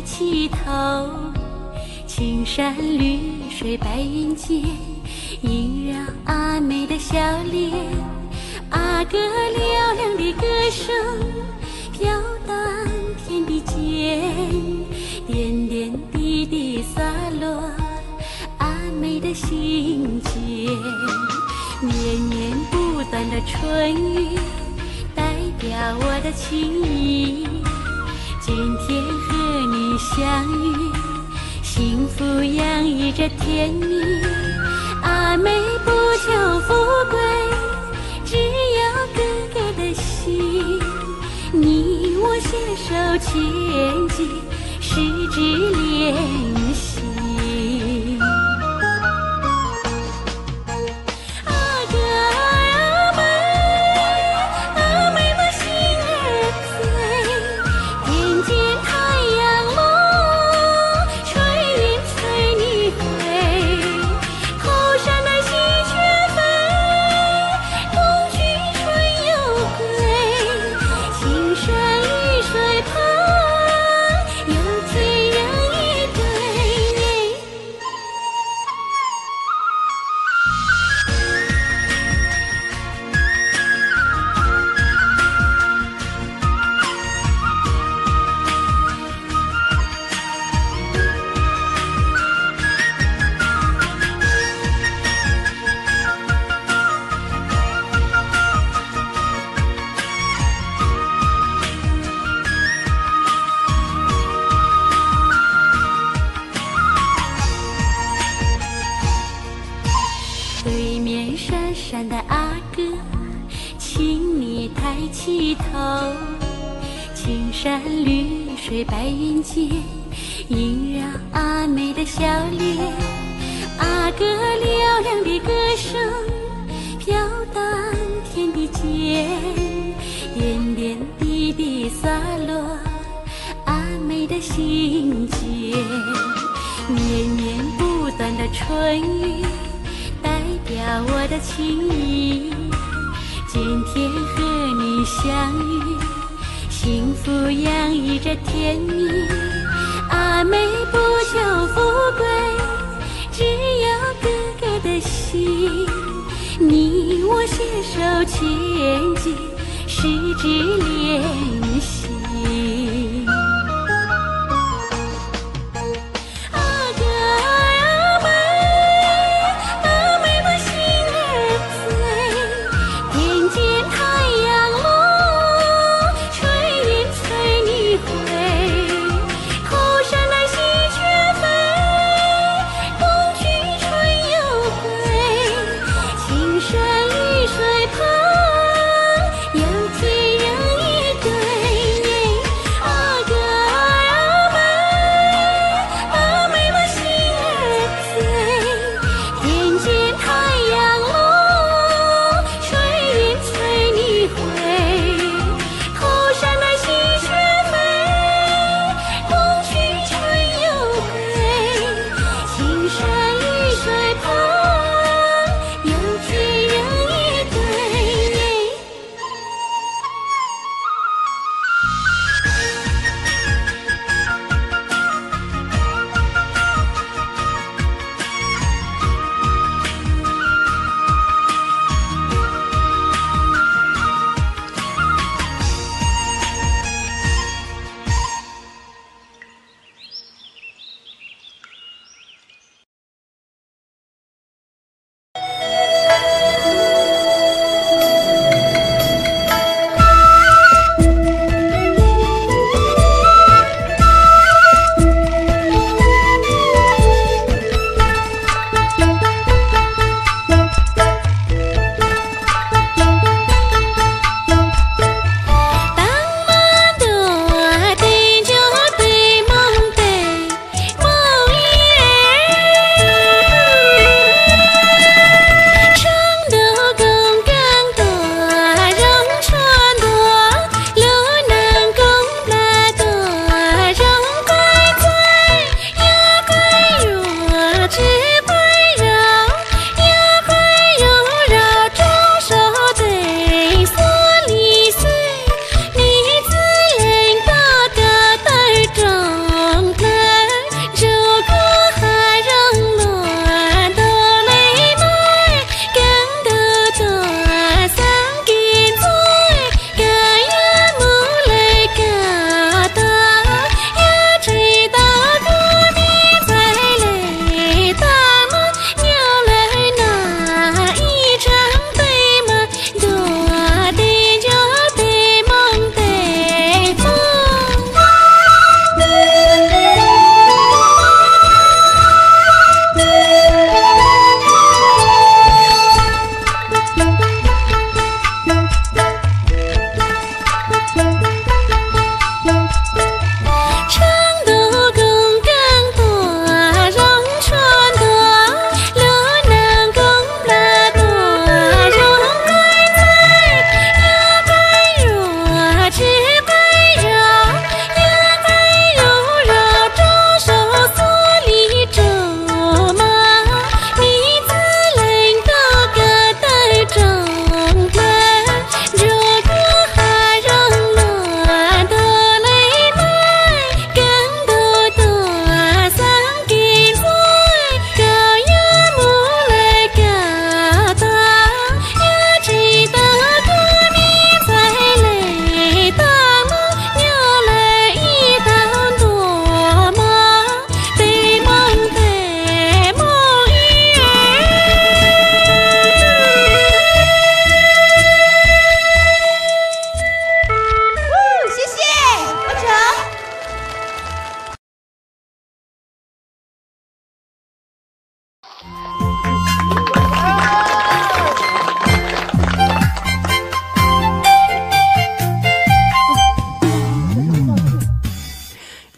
起头，青山绿水白云间，萦绕阿妹的笑脸。阿哥嘹亮的歌声飘荡天地间，点点滴滴洒落阿妹的心间。绵绵不断的春雨代表我的情意，今天和你相遇，幸福洋溢着甜蜜。阿妹不求富贵，只要哥哥的心，你我携手前进，十指连心。阿哥阿妹，阿妹我心儿醉，天间太阳落，春云催你回。后山的喜鹊飞，公举春又归。青山绿水旁，有天人一对。对面闪闪的阿哥，请你抬起头，青山绿水白云间，萦绕阿妹的笑脸。阿哥嘹亮的歌声飘荡天地间，点点滴滴洒落阿妹的心间。绵绵不断的春雨代表我的情意，今天和你相遇，幸福洋溢着甜蜜。阿妹不求富贵，只要哥哥的心，你我携手前进，十指连心。山绿水旁，有天人一对。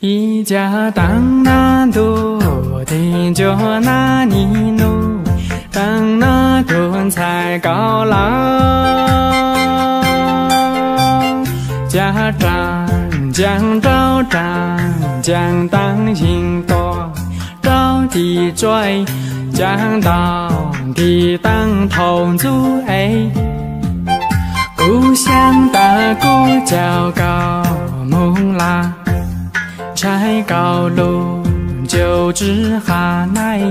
一家当那多的就那尼努，当那顿菜高郎，家长将招长将当心多，招地追将当地当同族哎，故乡的故叫高木拉。拆高路就知哈奈，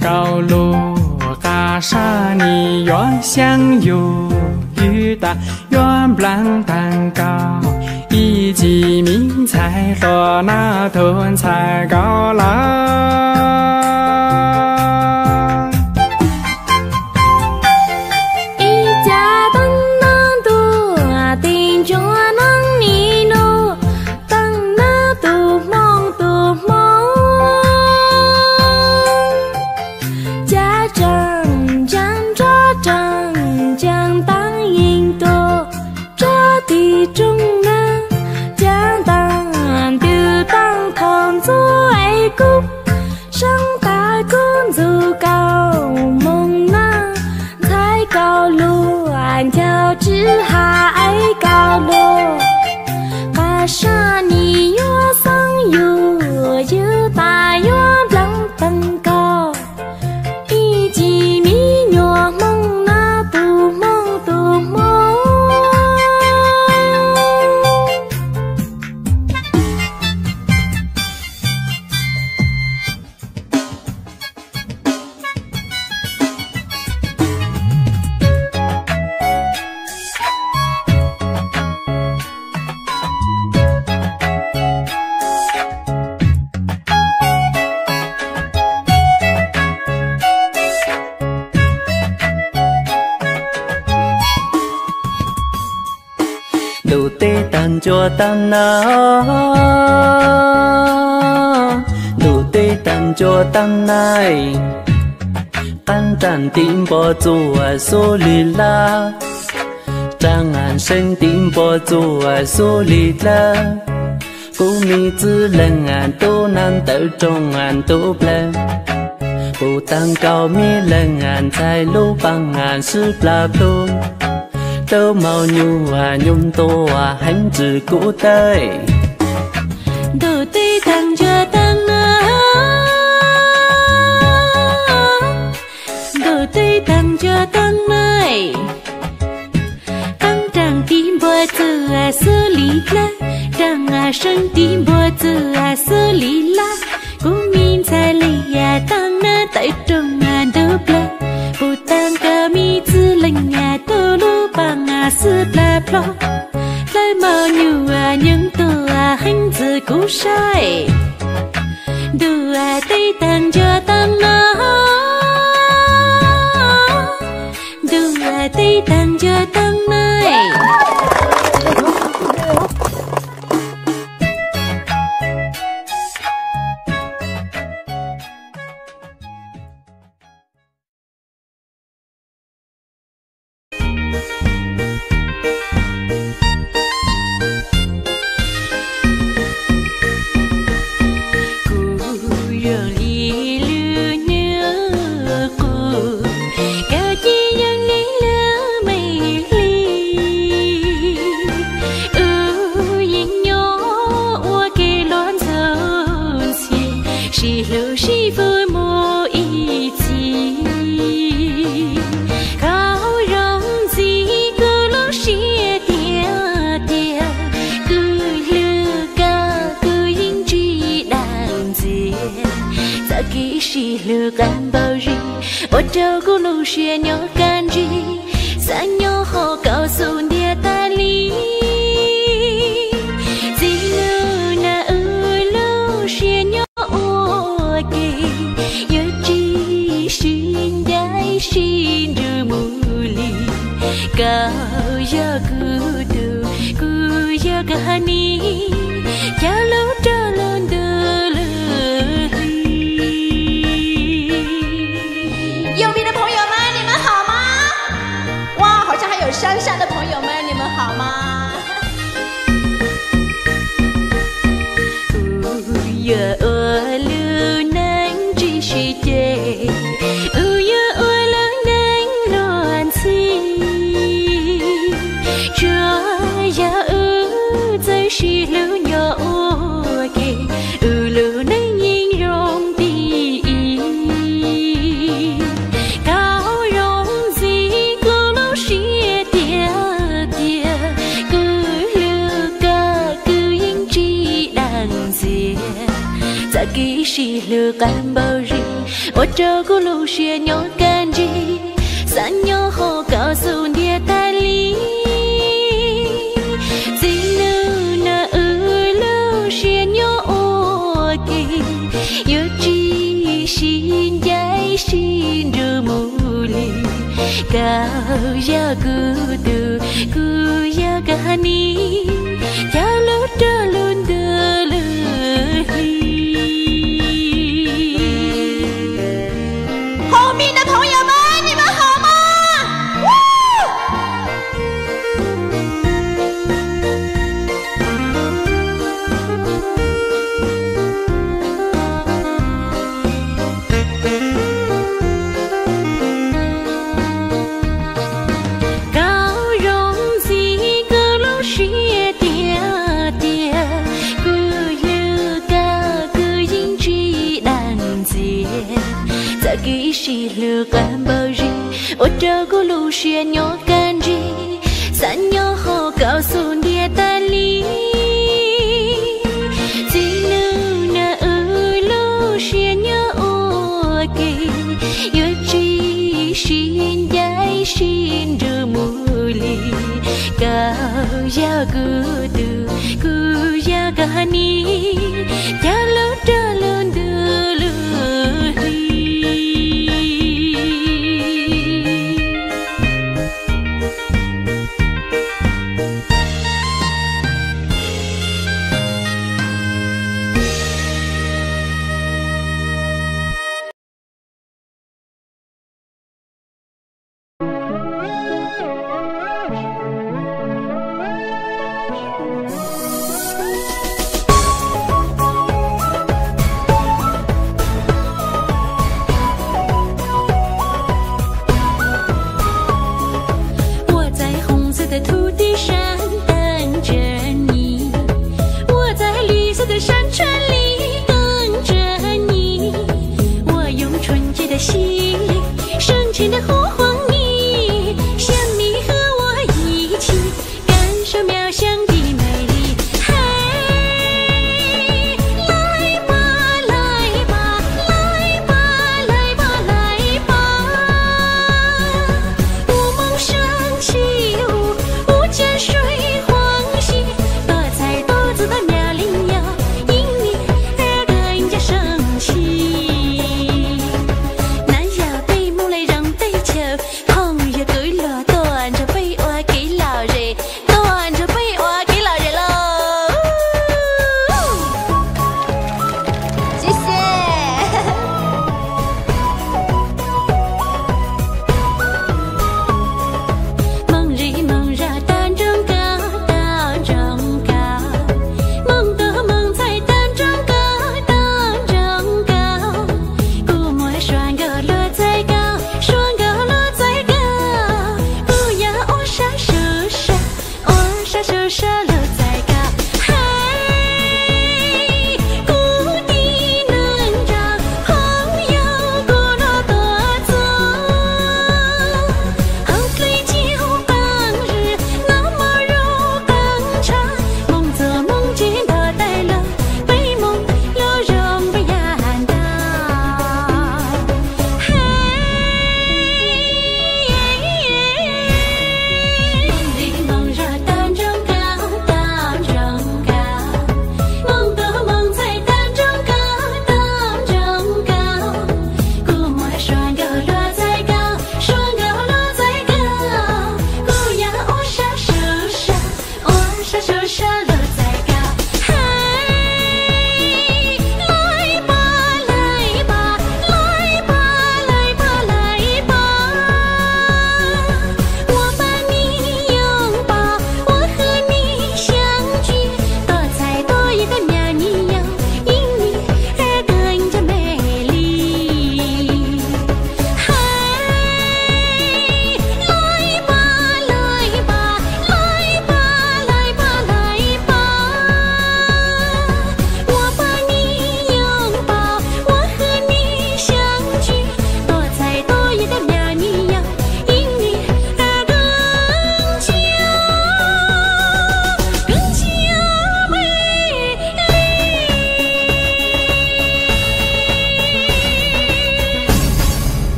高路嘎沙尼原乡有雨大原不浪蛋糕，一级名菜罗那顿菜高啦。đủ tê tan cho tan na đủ tê tan cho tan này tan tràn tim bỏ chùa số lì la trang an sinh tim bỏ chùa số lì la cô mi tư lần an tô nan tự trong an tô ple cô tăng cao mi lần an thay lô bằng an sư la plô tớ mau nhu nhung tô hành trừ cũ tới đồ tây thằng cho tăng đồ tây thằng cho tăng này tăng tràng tim bơ từ sơ lý la tràng sân tim bơ từ sơ lý la cũng min sai lì tăng tại trong đâu la bù tăng ca mi tư lành tô lô bằng sư la plo lại mau nhu những tô hành từ cũ sai đồ tây tăng cho tăng đồ tây tăng cho tăng này ở đâu có lâu xưa nhớ can gì xa nhớ họ cao xuân địa ta lý gì lâu na lâu xưa nhớ ô kì nhớ chi xin đái xin đưa mù lì cao giờ cứ giờ cả ni cha lâu trở lên đời山上的朋友们，你们好吗？月我路能继续对，月我路能乱起，这呀在是路鸟我给，路能应容的高容自古路些点点，古路个古应知难解。在给是路干包人，我照顾路些鸟干净，三鸟后告诉你带领，在路那路些鸟我给，有知心在心如木里，高呀孤独，孤呀个你，要路的路的路里。后面的朋友们，你们好吗？高容自古路些点点，古有个古应知难解。在给是路干包人，我照顾路些鸟干净，三鸟后告诉你带领，在路那路些鸟我给，有知心在心如木里，高呀孤独，孤呀个你，要路的路的路里。我在红色的土地上等着你，我在绿色的山川里等着你，我用纯洁的心灵深情地呼唤你，想你和我一起感受渺小的美丽。嘿，来吧来吧来吧来吧来吧，乌蒙山起舞，无间水欢喜，多彩多姿的妙龄谣，因你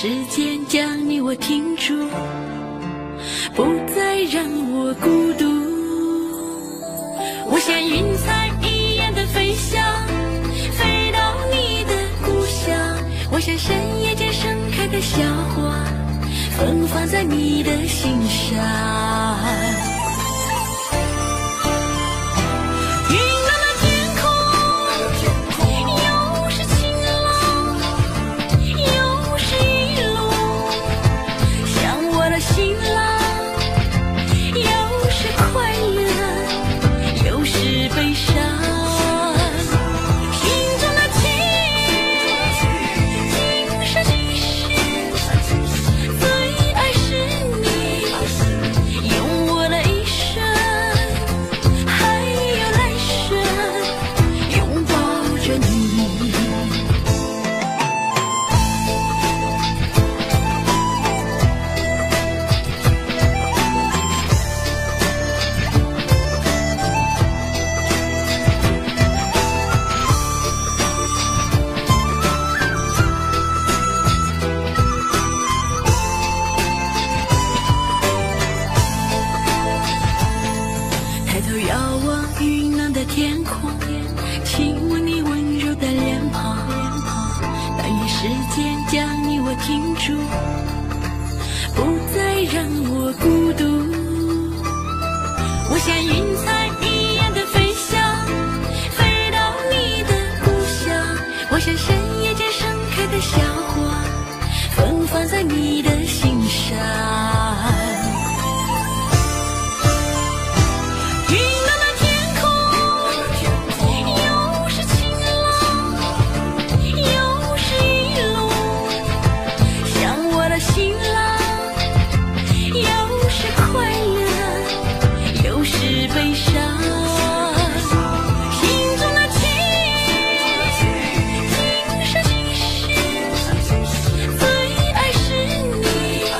时间将你我停住，不再让我孤独。我像云彩一样的飞翔，飞到你的故乡。我像深夜间盛开的小花，芬芳在你的心上。天空，亲吻你温柔的脸庞，但愿时间将你我停住，不再让我孤独。我像云彩一样的飞翔，飞到你的故乡。我像深夜间盛开的小花，芬芳在你的心上。最爱是你。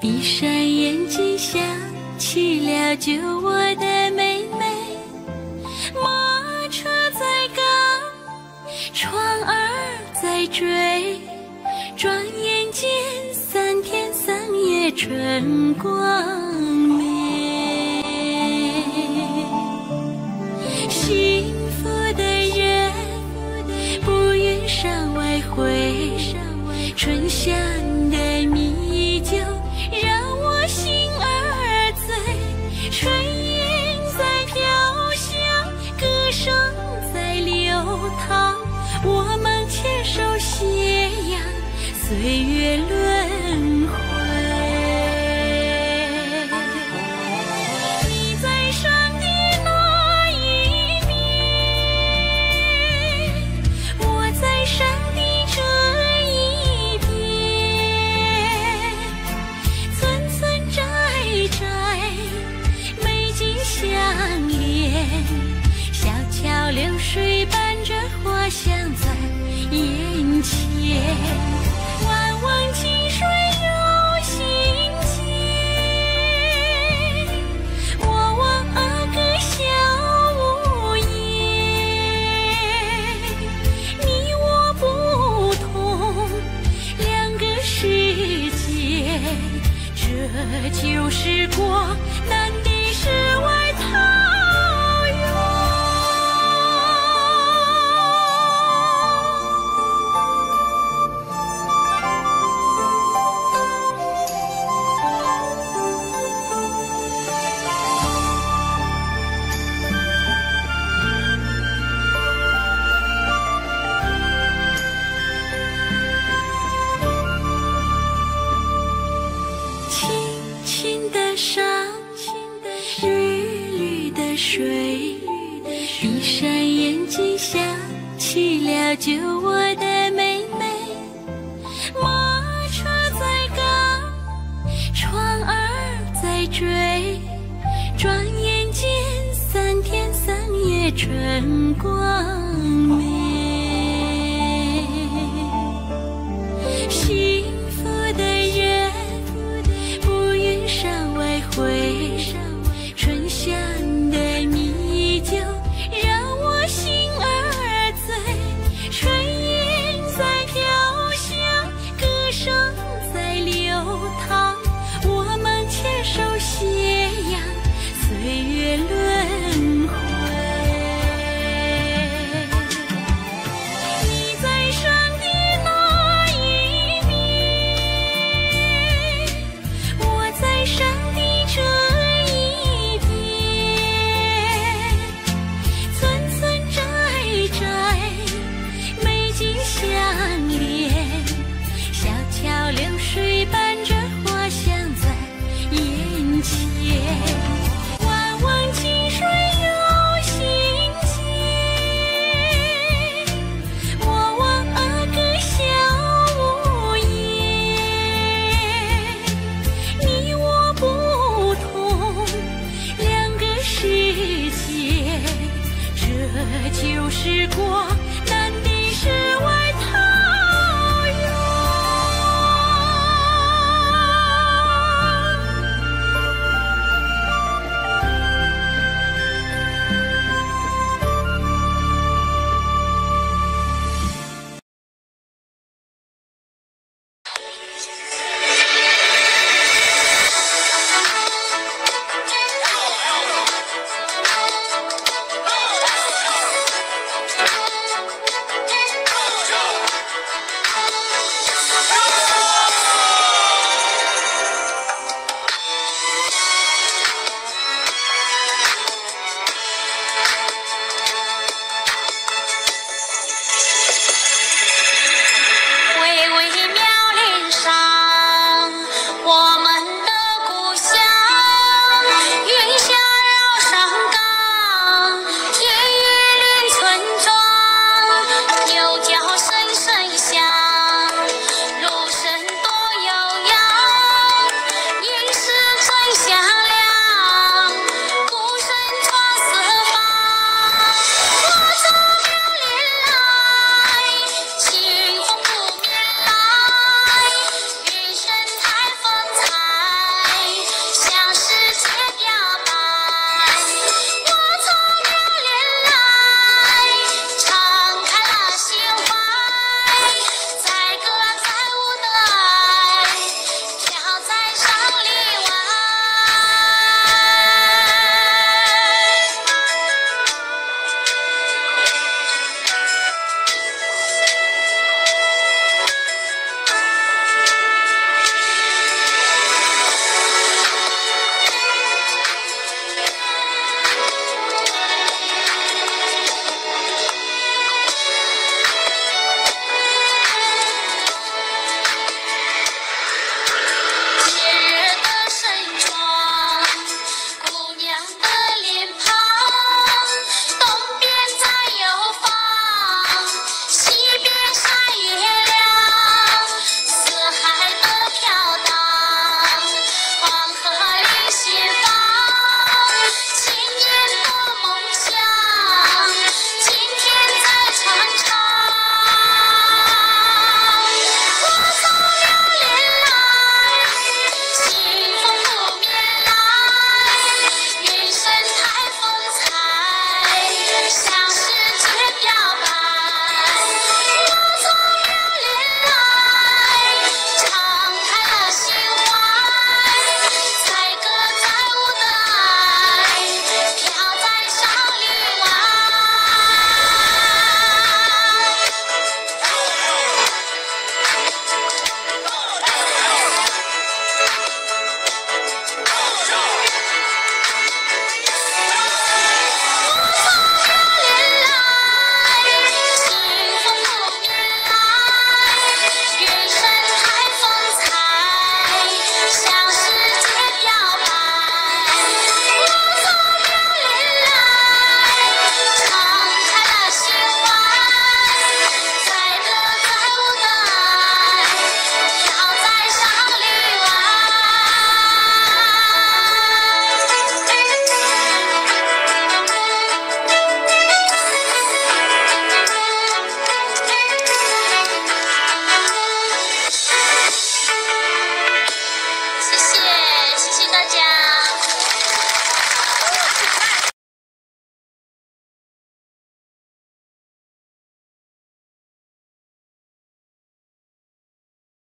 闭上眼睛想起了救我的妹妹，马车在赶，船儿在追，转眼间3天3夜春光美。幸福的人不愿上外回，春香的米酒让我心儿醉，炊烟在飘香，歌声在流淌，我们牵手斜阳，岁月轮回。你在山的那一边，我在山的这一边，村村寨寨美景相连，小桥流水伴着花香在眼前，万汪清水入心间，我望阿哥笑无言，你我不同2个世界，这就是国难的世外桃源。青青的山，绿绿的水，闭上眼睛想起了救我的妹妹，马车在赶，船儿在追，转眼间3天3夜春光